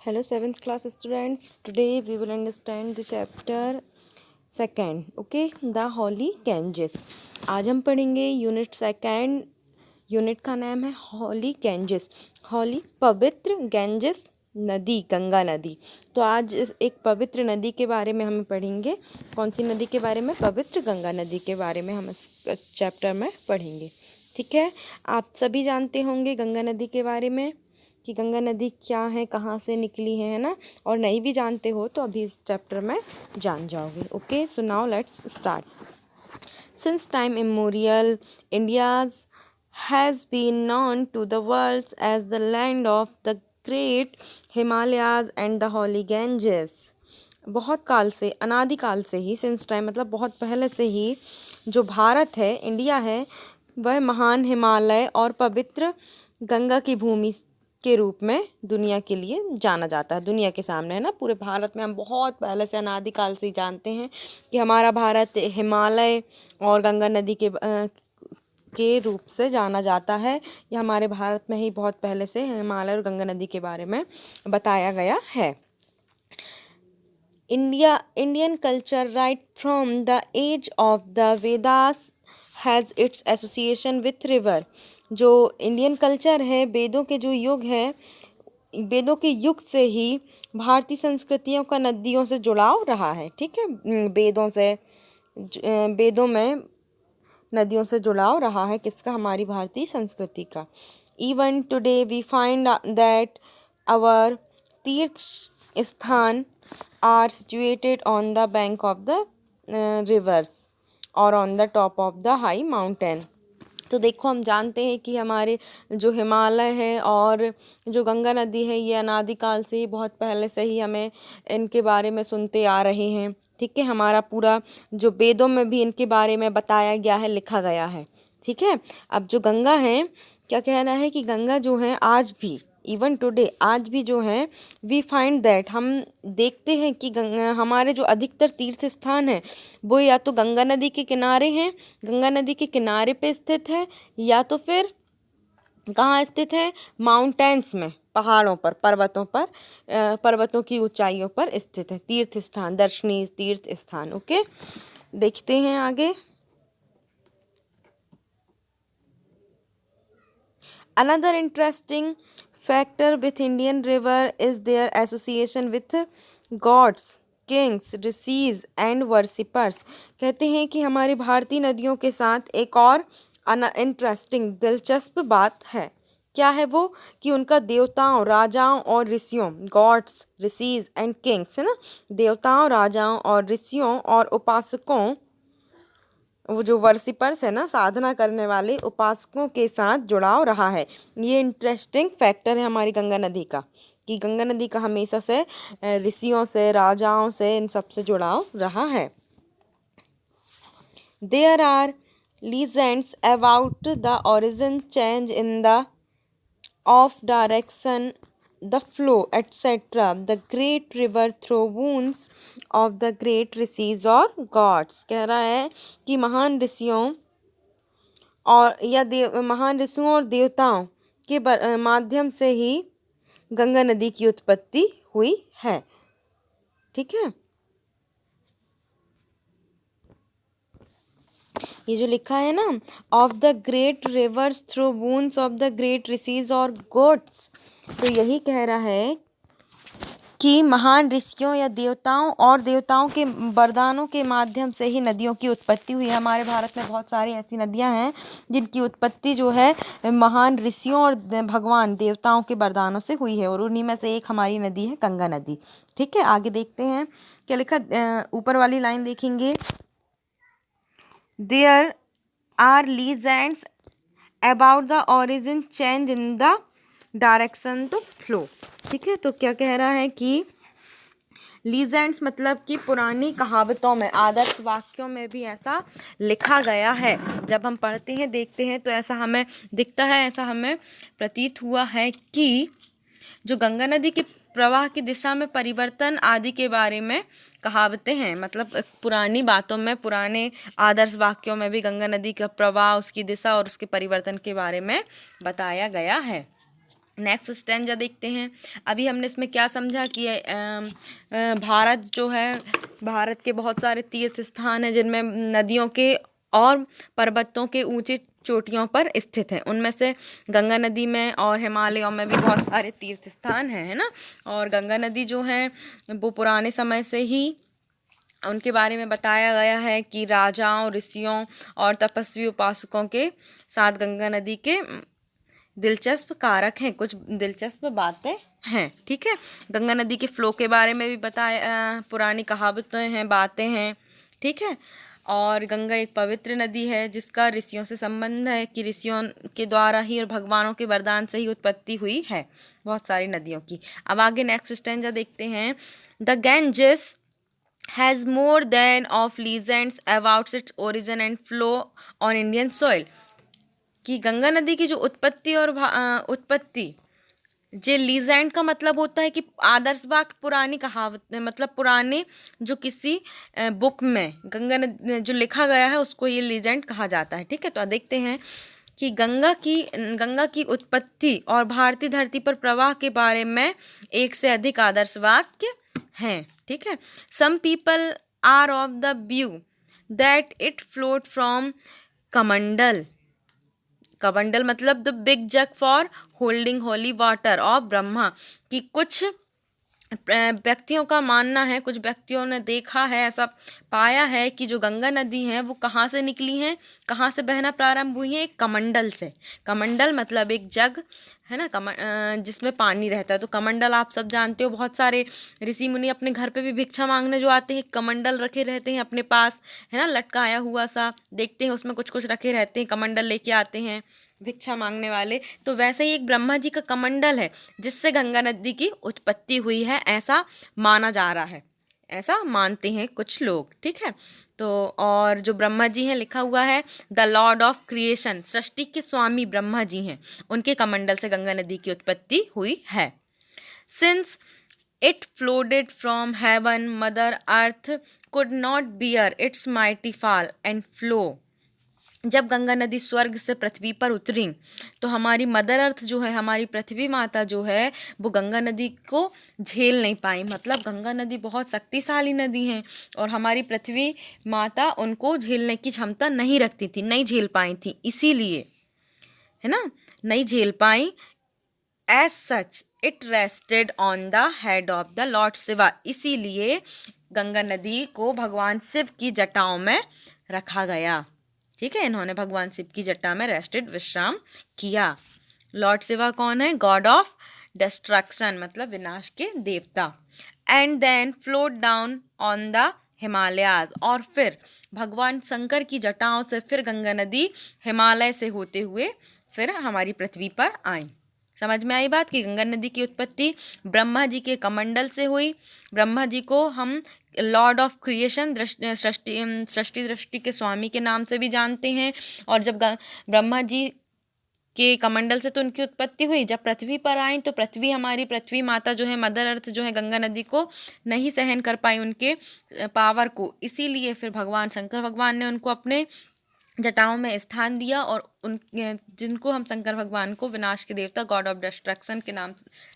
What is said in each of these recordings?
Hello, 7th class students. Today we will understand the chapter second. Okay, the Holy Ganges. आज हम पढ़ेंगे unit second. Unit का नाम है हॉली गैंजेस. हॉली पवित्र, गैंजेस नदी, गंगा नदी. तो आज एक पवित्र नदी के बारे में हम पढ़ेंगे. कौन सी नदी के बारे में? पवित्र गंगा नदी के बारे में हम इस चैप्टर में पढ़ेंगे. ठीक है, आप सभी जानते होंगे गंगा नदी के बारे में कि गंगा नदी क्या है, कहाँ से निकली है ना. और नहीं भी जानते हो तो अभी इस चैप्टर में जान जाओगे. Okay, so now let's start. Since time immemorial India has been known to the world as the land of the great Himalayas and the Holy Ganges. बहुत काल से, अनादिकाल से ही, सिंस टाइम मतलब बहुत पहले से ही जो भारत है, इंडिया है, वह महान हिमालय और पवित्र गंगा की भूमि के रूप में दुनिया के लिए जाना जाता है. दुनिया के सामने है ना, पूरे भारत में हम बहुत पहले से अनादिकाल से ही जानते हैं कि हमारा भारत हिमालय और गंगा नदी के रूप से जाना जाता है. ये हमारे भारत में ही बहुत पहले से हिमालय और गंगा नदी के बारे में बताया गया है. Indian culture right from the age of the Vedas has its association with river. जो इंडियन कल्चर है, वेदों के जो युग है, वेदों के युग से ही भारतीय संस्कृतियों का नदियों से जुड़ाव रहा है. ठीक है, वेदों में नदियों से जुड़ाव रहा है. किसका? हमारी भारतीय संस्कृति का. Even today we find that our tirth sthan are situated on the bank of the rivers और on the top of the high mountain. तो देखो, हम जानते हैं कि हमारे जो हिमालय है और जो गंगा नदी है, ये अनादिकाल से ही, बहुत पहले से ही हमें इनके बारे में सुनते आ रहे हैं. ठीक है, हमारा पूरा जो वेदों में भी इनके बारे में बताया गया है, लिखा गया है. ठीक है, अब जो गंगा है, क्या कहना है कि गंगा जो है आज भी, इवन टुडे, आज भी जो है, वी फाइंड दैट, हम देखते हैं कि हमारे जो अधिकतर तीर्थ स्थान है वो या तो गंगा नदी के किनारे हैं, गंगा नदी के किनारे पे स्थित है, या तो फिर कहाँ स्थित है? माउंटेन्स में, पहाड़ों पर, पर्वतों पर, पर्वतों की ऊंचाइयों पर स्थित है. तीर्थ स्थान, दर्शनीय तीर्थ स्थान. ओके, देखते हैं आगे. Another interesting factor with Indian river is their association with gods, kings, rishis and worshippers. कहते हैं कि हमारी भारतीय नदियों के साथ एक और इंटरेस्टिंग, दिलचस्प बात है. क्या है वो? कि उनका देवताओं, राजाओं और ऋषियों, गॉड्स, ऋषिज एंड किंग्स है ना, देवताओं, राजाओं और ऋषियों और उपासकों, वो जो वर्शिपर्स है ना, साधना करने वाले उपासकों के साथ जुड़ाव रहा है. ये इंटरेस्टिंग फैक्टर है हमारी गंगा नदी का, कि गंगा नदी का हमेशा से ऋषियों से, राजाओं से, इन सब से जुड़ाव रहा है. There are legends about the origin, change in the of direction, the flow, etc. The great river through wounds of the great rishis और gods. कह रहा है कि महान ऋषियों और देवताओं के माध्यम से ही गंगा नदी की उत्पत्ति हुई है. ठीक है, ये जो लिखा है ना, of the great reverse through wounds of the great rishis और गोड्स, तो यही कह रहा है कि महान ऋषियों या देवताओं और देवताओं के वरदानों के माध्यम से ही नदियों की उत्पत्ति हुई है. हमारे भारत में बहुत सारी ऐसी नदियां हैं जिनकी उत्पत्ति जो है महान ऋषियों और भगवान देवताओं के वरदानों से हुई है, और उन्हीं में से एक हमारी नदी है गंगा नदी. ठीक है, आगे देखते हैं क्या लिखा. ऊपर वाली लाइन देखेंगे, there are legends about the origin, change in the direction to flow. ठीक है, तो क्या कह रहा है कि लीजेंड्स मतलब कि पुरानी कहावतों में, आदर्श वाक्यों में भी ऐसा लिखा गया है. जब हम पढ़ते हैं, देखते हैं, तो ऐसा हमें दिखता है, ऐसा हमें प्रतीत हुआ है कि जो गंगा नदी के प्रवाह की दिशा में परिवर्तन आदि के बारे में कहावतें हैं. मतलब पुरानी बातों में, पुराने आदर्श वाक्यों में भी गंगा नदी का प्रवाह, उसकी दिशा और उसके परिवर्तन के बारे में बताया गया है. नेक्स्ट स्टैंजा देखते हैं। अभी हमने इसमें क्या समझा कि भारत जो है, भारत के बहुत सारे तीर्थ स्थान हैं जिनमें नदियों के और पर्वतों के ऊंची चोटियों पर स्थित है। उनमें से गंगा नदी में और हिमालयों में भी बहुत सारे तीर्थ स्थान हैं, है ना। और गंगा नदी जो है वो पुराने समय से ही उनके बारे में बताया गया है कि राजाओं, ऋषियों और तपस्वी उपासकों के साथ गंगा नदी के दिलचस्प कारक हैं, कुछ दिलचस्प बातें हैं। ठीक है, गंगा नदी के फ्लो के बारे में भी बताया, पुरानी कहावतें हैं, बातें हैं। ठीक है, और गंगा एक पवित्र नदी है जिसका ऋषियों से संबंध है कि ऋषियों के द्वारा ही और भगवानों के वरदान से ही उत्पत्ति हुई है बहुत सारी नदियों की। अब आगे नेक्स्ट स्टैंजा देखते हैं। The Ganges has more than of legends about its origin and flow on Indian soil. कि गंगा नदी की जो उत्पत्ति और उत्पत्ति, जे लीजेंड का मतलब होता है कि आदर्श बात, पुरानी कहावत, मतलब पुराने जो किसी बुक में गंगा नदी जो लिखा गया है उसको ये लीजेंड कहा जाता है। ठीक है, तो देखते हैं कि गंगा की उत्पत्ति और भारतीय धरती पर प्रवाह के बारे में एक से अधिक आदर्श वाक्य हैं। ठीक है, some people are of the view that it float from kamandal. कमंडल मतलब the big jug for holding holy water of Brahma. कि कुछ व्यक्तियों का मानना है, कुछ व्यक्तियों ने देखा है, ऐसा पाया है कि जो गंगा नदी है वो कहाँ से निकली हैं, कहाँ से बहना प्रारंभ हुई है, एक कमंडल से। कमंडल मतलब एक जग है ना, जिसमें पानी रहता है। तो कमंडल आप सब जानते हो, बहुत सारे ऋषि मुनि अपने घर पे भी भिक्षा मांगने जो आते हैं कमंडल रखे रहते हैं अपने पास, है ना, लटकाया हुआ सा, देखते हैं उसमें कुछ कुछ रखे रहते हैं, कमंडल लेके आते हैं भिक्षा मांगने वाले। तो वैसे ही एक ब्रह्मा जी का कमंडल है जिससे गंगा नदी की उत्पत्ति हुई है, ऐसा माना जा रहा है, ऐसा मानते हैं कुछ लोग। ठीक है, तो और जो ब्रह्मा जी हैं, लिखा हुआ है द लॉर्ड ऑफ क्रिएशन, सृष्टि के स्वामी ब्रह्मा जी हैं, उनके कमंडल से गंगा नदी की उत्पत्ति हुई है। Since it flooded from heaven, mother earth could not bear its mighty fall and flow. जब गंगा नदी स्वर्ग से पृथ्वी पर उतरी तो हमारी मदर अर्थ जो है, हमारी पृथ्वी माता जो है, वो गंगा नदी को झेल नहीं पाई। मतलब गंगा नदी बहुत शक्तिशाली नदी है और हमारी पृथ्वी माता उनको झेलने की क्षमता नहीं रखती थी, नहीं झेल पाई थी, इसीलिए, है ना, नहीं झेल पाई। As such it rested on the head of the lord Shiva. इसीलिए गंगा नदी को भगवान शिव की जटाओं में रखा गया। ठीक है, इन्होंने भगवान शिव की जटा में रेस्टेड, विश्राम किया। लॉर्ड शिवा कौन है? गॉड ऑफ डिस्ट्रक्शन, मतलब विनाश के देवता। And then float down on the Himalayas. और फिर भगवान शंकर की जटाओं से फिर गंगा नदी हिमालय से होते हुए फिर हमारी पृथ्वी पर आई। समझ में आई बात कि गंगा नदी की उत्पत्ति ब्रह्मा जी के कमंडल से हुई। ब्रह्मा जी को हम लॉर्ड ऑफ क्रिएशन, सृष्टि दृष्टि के स्वामी के नाम से भी जानते हैं। और जब ब्रह्मा जी के कमंडल से तो उनकी उत्पत्ति हुई, जब पृथ्वी पर आई तो पृथ्वी, हमारी पृथ्वी माता जो है, मदर अर्थ जो है, गंगा नदी को नहीं सहन कर पाई उनके पावर को। इसीलिए फिर भगवान शंकर भगवान ने उनको अपने जटाओं में स्थान दिया और उन जिनको हम शंकर भगवान को विनाश के देवता, गॉड ऑफ डिस्ट्रक्शन के नाम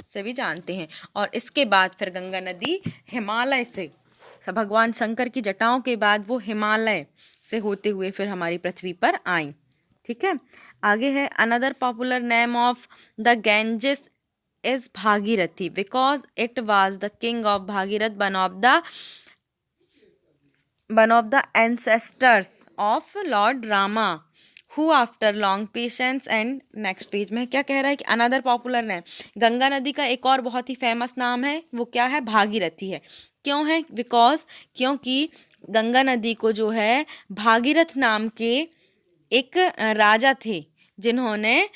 से भी जानते हैं। और इसके बाद फिर गंगा नदी हिमालय से, भगवान शंकर की जटाओं के बाद वो हिमालय से होते हुए फिर हमारी पृथ्वी पर आई। ठीक है, आगे है another popular name of the Ganges is Bhagirathi because it was the king of Bhagirath, one of the ancestors of Lord Rama, who after long patience and next page में क्या कह रहा है कि अनदर पॉपुलर नेम, गंगा नदी का एक और बहुत ही फेमस नाम है, वो क्या है? भागीरथी है। क्यों है? बिकॉज, क्योंकि गंगा नदी को जो है भागीरथ नाम के एक राजा थे जिन्होंने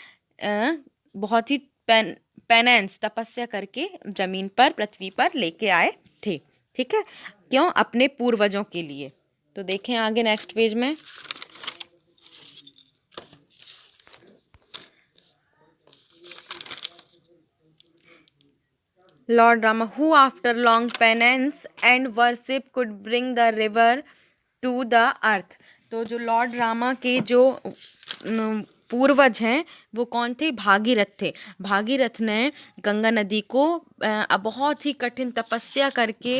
बहुत ही पेनेंस, तपस्या करके जमीन पर, पृथ्वी पर लेके आए थे। ठीक है, क्यों? अपने पूर्वजों के लिए। तो देखें आगे नेक्स्ट पेज में, lord Rama who after long penance and worship could bring the river to the earth. तो जो लॉर्ड रामा के जो पूर्वज हैं वो कौन थे? भागीरथ थे। भागीरथ ने गंगा नदी को बहुत ही कठिन तपस्या करके,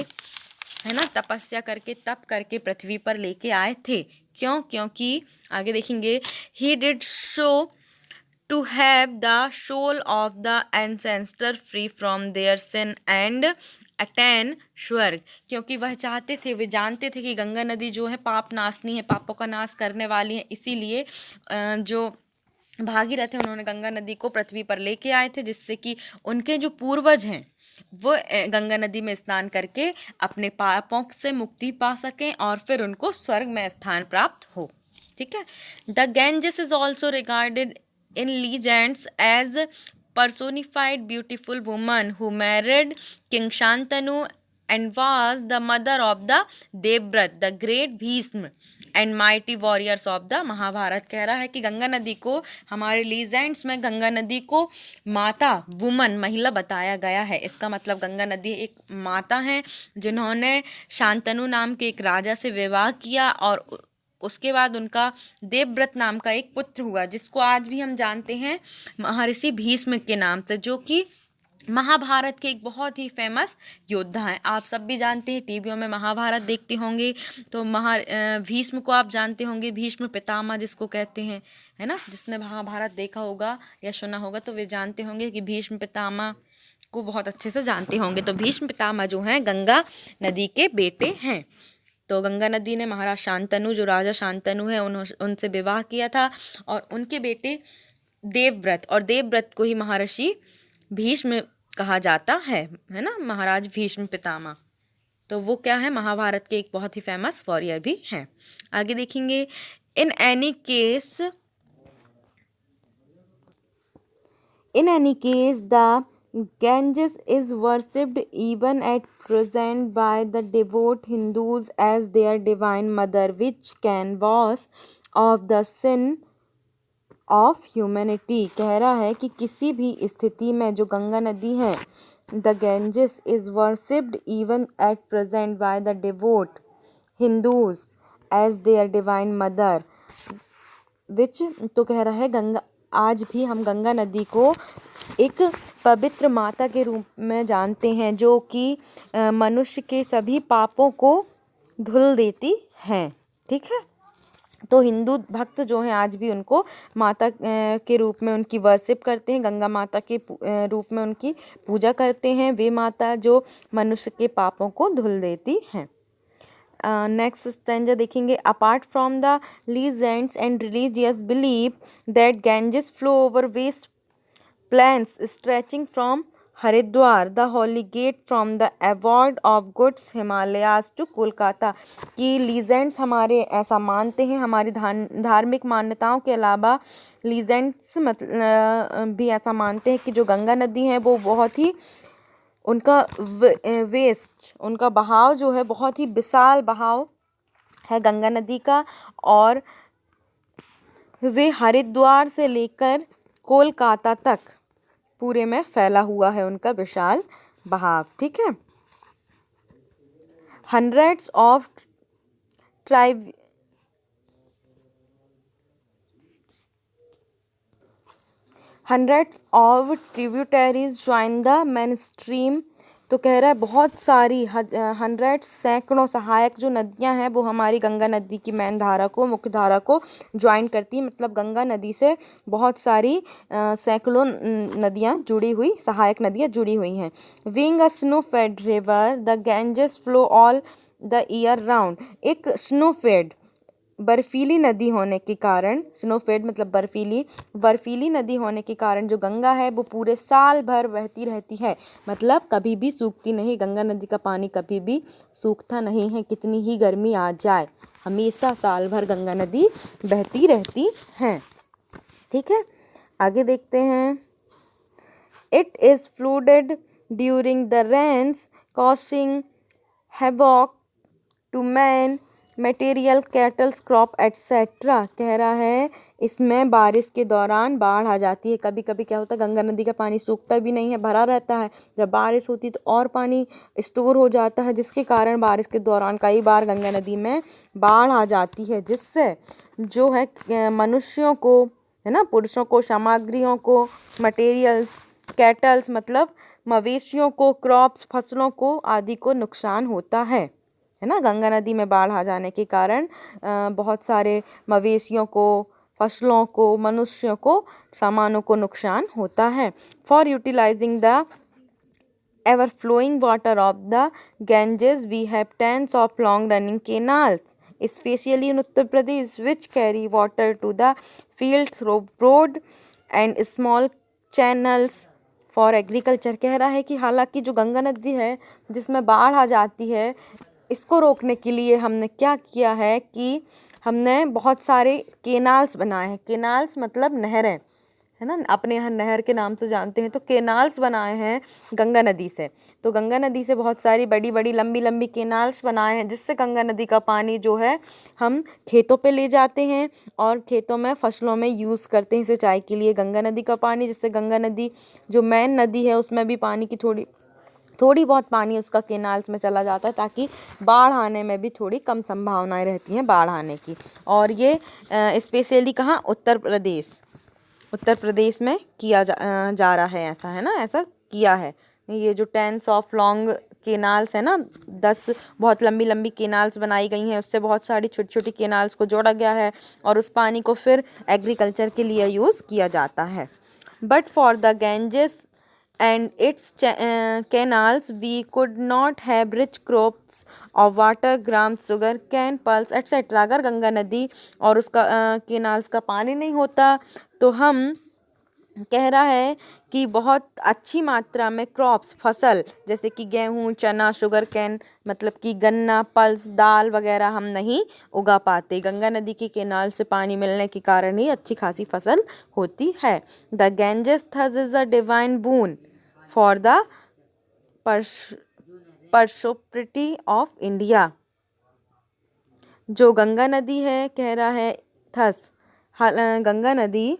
है ना, तपस्या करके, तप करके पृथ्वी पर लेके आए थे। क्यों? क्योंकि आगे देखेंगे, he did show to have the soul of the ancestor free from their sin and attain स्वर्ग। क्योंकि वह चाहते थे, वे जानते थे कि गंगा नदी जो है पाप नाशनी है, पापों का नाश करने वाली है। इसीलिए जो भागीरथ है उन्होंने गंगा नदी को पृथ्वी पर लेके आए थे, जिससे कि उनके जो पूर्वज हैं वो गंगा नदी में स्नान करके अपने पापों से मुक्ति पा सकें और फिर उनको स्वर्ग में स्थान प्राप्त हो। ठीक है। The Ganges is also regarded in legends as personified beautiful woman who married King Shantanu and was the mother of the Devbrat, the great Bhisma and mighty warriors of the Mahabharata. कह रहा है कि गंगा नदी को हमारे लीजेंड्स में गंगा नदी को माता, वुमन, महिला बताया गया है। इसका मतलब गंगा नदी एक माता है जिन्होंने शांतनु नाम के एक राजा से विवाह किया और उसके बाद उनका देवव्रत नाम का एक पुत्र हुआ, जिसको आज भी हम जानते हैं महर्षि भीष्म के नाम से, जो कि महाभारत के एक बहुत ही फेमस योद्धा हैं। आप सब भी जानते हैं, टीवियों में महाभारत देखते होंगे तो भीष्म को आप जानते होंगे, भीष्म पितामह जिसको कहते हैं, है ना। जिसने महाभारत देखा होगा या सुना होगा तो वे जानते होंगे कि भीष्म पितामह को बहुत अच्छे से जानते होंगे। तो भीष्म पितामह जो हैं गंगा नदी के बेटे हैं। तो गंगा नदी ने महाराज शांतनु, जो राजा शांतनु है, उनसे विवाह किया था और उनके बेटे देवव्रत, और देवव्रत को ही महर्षि भीष्म कहा जाता है ना, महाराज भीष्म पितामह। तो वो क्या है? महाभारत के एक बहुत ही फेमस वॉरियर भी हैं। आगे देखेंगे, in any case the Ganges is worshipped even at present by the devout Hindus as their divine mother, which can wash off the sin of humanity। कह रहा है कि किसी भी स्थिति में जो गंगा नदी है, the Ganges is worshipped even at present by the devout Hindus as their divine mother, which, तो कह रहा है गंगा, आज भी हम गंगा नदी को एक पवित्र माता के रूप में जानते हैं, जो कि मनुष्य के सभी पापों को धुल देती हैं। ठीक है। तो हिंदू भक्त जो हैं आज भी उनको माता के रूप में उनकी वर्शिप करते हैं, गंगा माता के रूप में उनकी पूजा करते हैं। वे माता जो मनुष्य के पापों को धुल देती हैं। नेक्स्ट स्टैंजा देखेंगे, apart from the legends and religious belief that Ganges flow over vast plains stretching from Haridwar, the holy gate from the abode of gods Himalayas to Kolkata. की लीजेंड्स हमारे ऐसा मानते हैं, हमारी धार्मिक मान्यताओं के अलावा लीजेंड्स भी ऐसा मानते हैं कि जो गंगा नदी है वो बहुत ही, उनका उनका बहाव जो है बहुत ही विशाल बहाव है गंगा नदी का, और वे हरिद्वार से लेकर कोलकाता तक पूरे में फैला हुआ है उनका विशाल बहाव। ठीक है। Hundreds of tributaries join the main stream. तो कह रहा है बहुत सारी सैकड़ों सहायक जो नदियां हैं वो हमारी गंगा नदी की मेन धारा को, मुख्य धारा को ज्वाइन करती है। मतलब गंगा नदी से बहुत सारी सैकड़ों नदियां जुड़ी हुई, सहायक नदियां जुड़ी हुई हैं। Being a snow fed river the Ganges flow all the year round. एक स्नो फेड, बर्फीली नदी होने के कारण, स्नोफेड मतलब बर्फीली नदी होने के कारण जो गंगा है वो पूरे साल भर बहती रहती है। मतलब कभी भी सूखती नहीं। गंगा नदी का पानी कभी भी सूखता नहीं है, कितनी ही गर्मी आ जाए, हमेशा साल भर गंगा नदी बहती रहती है। ठीक है। आगे देखते हैं, it is flooded during the rains causing havoc to man material, cattles, crop etcetera. कह रहा है इसमें बारिश के दौरान बाढ़ आ जाती है। कभी कभी क्या होता है, गंगा नदी का पानी सूखता भी नहीं है, भरा रहता है। जब बारिश होती है तो और पानी स्टोर हो जाता है, जिसके कारण बारिश के दौरान कई बार गंगा नदी में बाढ़ आ जाती है, जिससे जो है मनुष्यों को है ना। पुरुषों को सामग्रियों को, मटेरियल्स, कैटल्स मतलब मवेशियों को, क्रॉप्स फसलों को आदि को नुकसान होता है ना। गंगा नदी में बाढ़ आ जाने के कारण बहुत सारे मवेशियों को, फसलों को, मनुष्यों को, सामानों को नुकसान होता है। For utilising the ever flowing water of the Ganges, we have tens of long running canals, especially in Uttar Pradesh, which carry water to the field through broad and small channels for agriculture। कह रहा है कि हालांकि जो गंगा नदी है जिसमें बाढ़ आ जाती है, इसको रोकने के लिए हमने क्या किया है कि हमने बहुत सारे केनाल्स बनाए हैं। केनाल्स मतलब नहरें, है ना, अपने यहाँ नहर के नाम से जानते हैं, तो केनाल्स बनाए हैं गंगा नदी से। तो गंगा नदी से बहुत सारी बड़ी बड़ी लंबी लंबी केनाल्स बनाए हैं, जिससे गंगा नदी का पानी जो है हम खेतों पे ले जाते हैं और खेतों में फसलों में यूज़ करते हैं सिंचाई के लिए गंगा नदी का पानी। जिससे गंगा नदी जो मेन नदी है उसमें भी पानी की थोड़ी बहुत पानी उसका केनाल्स में चला जाता है, ताकि बाढ़ आने में भी थोड़ी कम संभावनाएं रहती हैं बाढ़ आने की। और ये स्पेशली कहाँ, उत्तर प्रदेश में किया जा रहा है ऐसा, है ना, ऐसा किया है। ये जो टेंस ऑफ लॉन्ग केनाल्स है ना, 10 बहुत लंबी लंबी केनाल्स बनाई गई हैं, उससे बहुत सारी छोटी छोटी केनाल्स को जोड़ा गया है और उस पानी को फिर एग्रीकल्चर के लिए यूज़ किया जाता है। But for the Ganges and its canals we could not have rich crops of water, grams, sugar cane, pulse etc। अगर गंगा नदी और उसका केनाल्स का पानी नहीं होता तो हम, कह रहा है कि बहुत अच्छी मात्रा में क्रॉप्स फसल जैसे कि गेहूँ, चना, शुगर कैन मतलब कि गन्ना, पल्स, दाल वगैरह हम नहीं उगा पाते। गंगा नदी के केनाल से पानी मिलने के कारण ही अच्छी खासी फसल होती है। The Ganges thus is a divine boon for the prosperity of India. जो गंगा नदी है, कह रहा है थस, गंगा नदी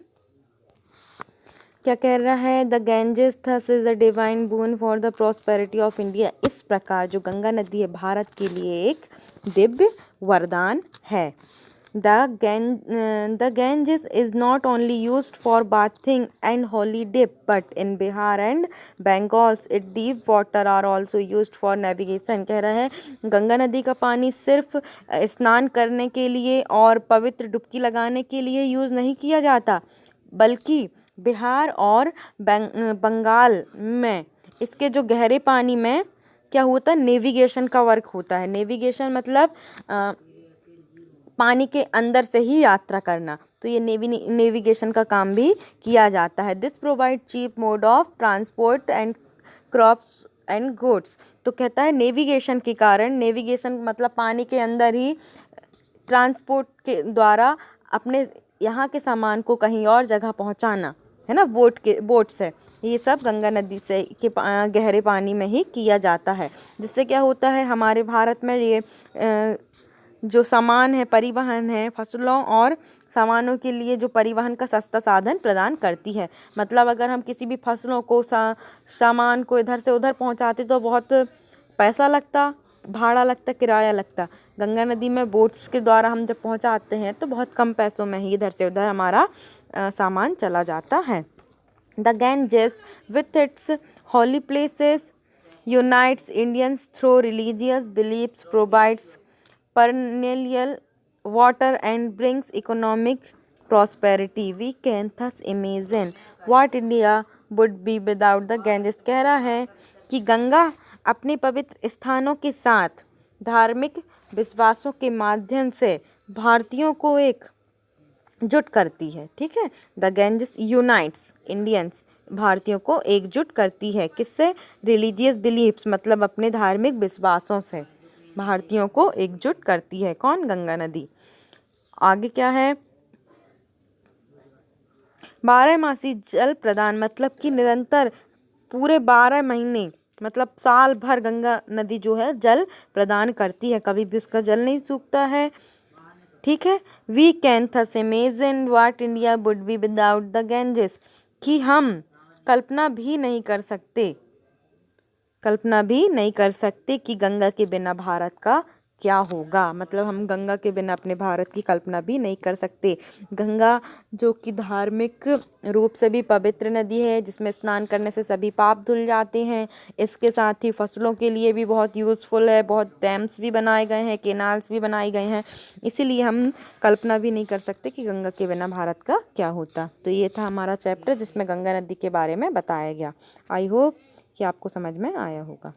क्या कह रहा है, the Ganges thus is a divine boon for the prosperity of India. इस प्रकार जो गंगा नदी है भारत के लिए एक दिव्य वरदान है। The Ganges is not only used for bathing and holy dip but in Bihar and Bengal it deep water are also used for navigation. कह रहा है गंगा नदी का पानी सिर्फ स्नान करने के लिए और पवित्र डुबकी लगाने के लिए यूज़ नहीं किया जाता, बल्कि बिहार और बंगाल में इसके जो गहरे पानी में क्या होता है, नेविगेशन का वर्क होता है। नेविगेशन मतलब पानी के अंदर से ही यात्रा करना, तो ये नेविगेशन का काम भी किया जाता है। This provide cheap mode of transport and crops and goods. तो कहता है नेविगेशन के कारण, नेविगेशन मतलब पानी के अंदर ही ट्रांसपोर्ट के द्वारा अपने यहाँ के सामान को कहीं और जगह पहुँचाना, है ना, बोट से। ये सब गंगा नदी से के गहरे पानी में ही किया जाता है। जिससे क्या होता है, हमारे भारत में ये जो सामान है, परिवहन है, फसलों और सामानों के लिए जो परिवहन का सस्ता साधन प्रदान करती है। मतलब अगर हम किसी भी फसलों को सामान को इधर से उधर पहुंचाते तो बहुत पैसा लगता, भाड़ा लगता, किराया लगता। गंगा नदी में बोट्स के द्वारा हम जब पहुंचाते हैं तो बहुत कम पैसों में ही इधर से उधर हमारा सामान चला जाता है। The Ganges with its Holi places unites Indians through religious beliefs, provides perennial water and brings economic prosperity. We can thus imagine what India would be without the Ganges। कह रहा है कि गंगा अपने पवित्र स्थानों के साथ धार्मिक विश्वासों के माध्यम से भारतीयों को एकजुट करती है। ठीक है, द गैंजेस यूनाइट्स इंडियंस, भारतीयों को एकजुट करती है। किससे? रिलीजियस बिलीफ्स मतलब अपने धार्मिक विश्वासों से भारतीयों को एकजुट करती है। कौन? गंगा नदी। आगे क्या है, 12मासी जल प्रदान मतलब कि निरंतर पूरे 12 महीने मतलब साल भर गंगा नदी जो है जल प्रदान करती है, कभी भी उसका जल नहीं सूखता है। ठीक है, we can thus imagine what India would be without the Ganges, कि हम कल्पना भी नहीं कर सकते कि गंगा के बिना भारत का क्या होगा। मतलब हम गंगा के बिना अपने भारत की कल्पना भी नहीं कर सकते। गंगा जो कि धार्मिक रूप से भी पवित्र नदी है, जिसमें स्नान करने से सभी पाप धुल जाते हैं। इसके साथ ही फसलों के लिए भी बहुत यूज़फुल है, बहुत डैम्स भी बनाए गए हैं, केनाल्स भी बनाए गए हैं। इसीलिए हम कल्पना भी नहीं कर सकते कि गंगा के बिना भारत का क्या होता। तो ये था हमारा चैप्टर जिसमें गंगा नदी के बारे में बताया गया। आई होप कि आपको समझ में आया होगा।